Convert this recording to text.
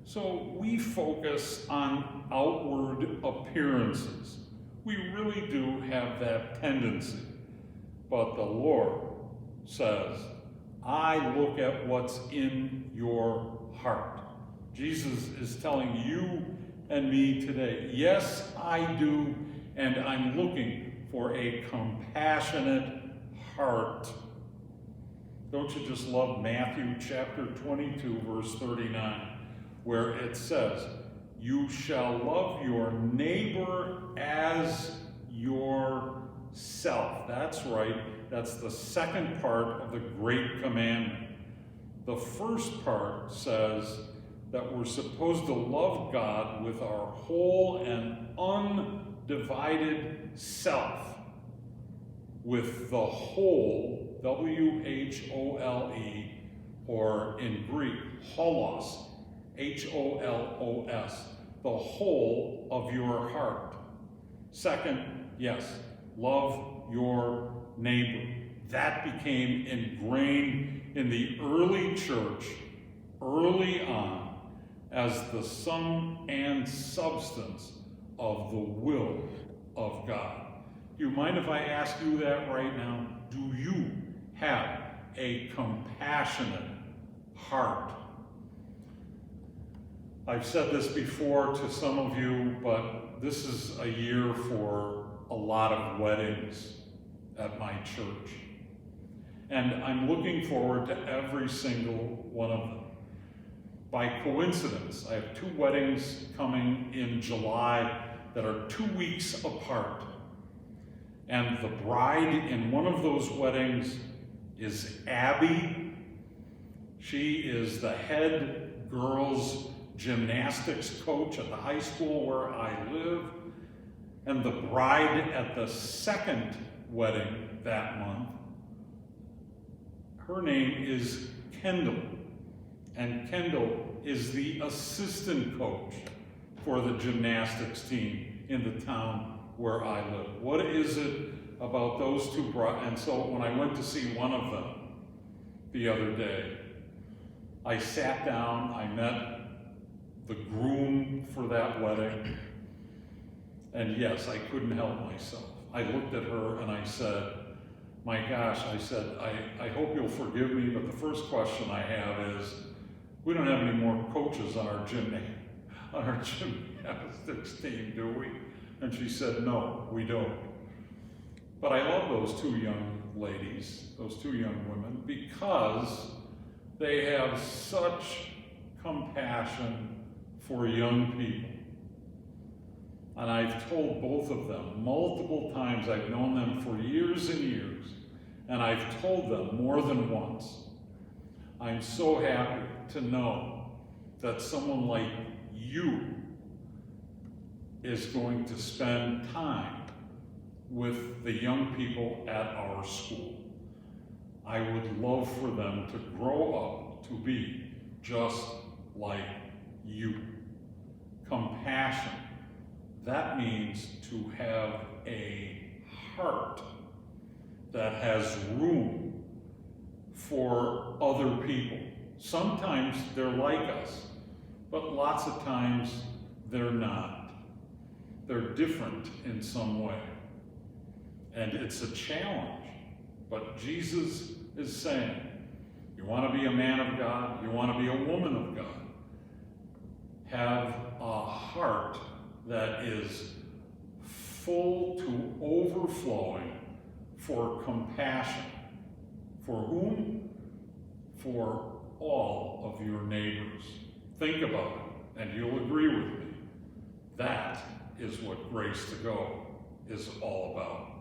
So we focus on outward appearances. We really do have that tendency. But the Lord says, I look at what's in your heart. Jesus is telling you and me today, yes, I do, and I'm looking for a compassionate heart. Don't you just love Matthew chapter 22, verse 39, where it says, you shall love your neighbor as yourself. That's right. That's the second part of the Great Commandment. The first part says that we're supposed to love God with our whole and undivided self. With the whole, W-H-O-L-E, or in Greek, holos, H-O-L-O-S, the whole of your heart. Second, yes, love your neighbor. That became ingrained in the early church, early on, as the sum and substance of the will of God. Do you mind if I ask you that right now? Do you have a compassionate heart? I've said this before to some of you, but this is a year for a lot of weddings at my church. And I'm looking forward to every single one of them. By coincidence, I have 2 weddings coming in July that are 2 weeks apart. And the bride in one of those weddings is Abby. She is the head girls gymnastics coach at the high school where I live. And the bride at the second wedding that month, her name is Kendall. And Kendall is the assistant coach for the gymnastics team in the town where I live. What is it about those 2 brides? And so when I went to see one of them the other day, I sat down, I met the groom for that wedding, and yes, I couldn't help myself. I looked at her and I said, my gosh, I said, I hope you'll forgive me, but the first question I have is, we don't have any more coaches on our gymnastics team, do we? And she said, no, we don't. But I love those 2 young ladies, those 2 young women, because they have such compassion for young people. And I've told both of them multiple times, I've known them for years and years, and I've told them more than once, I'm so happy to know that someone like you is going to spend time with the young people at our school. I would love for them to grow up to be just like you. Compassion, that means to have a heart that has room for other people. Sometimes they're like us, but lots of times they're not. They're different in some way. And it's a challenge. But Jesus is saying, you want to be a man of God, you want to be a woman of God, have a heart that is full to overflowing for compassion. For whom? For all of your neighbors. Think about it, and you'll agree with me. That is what Grace to Go is all about.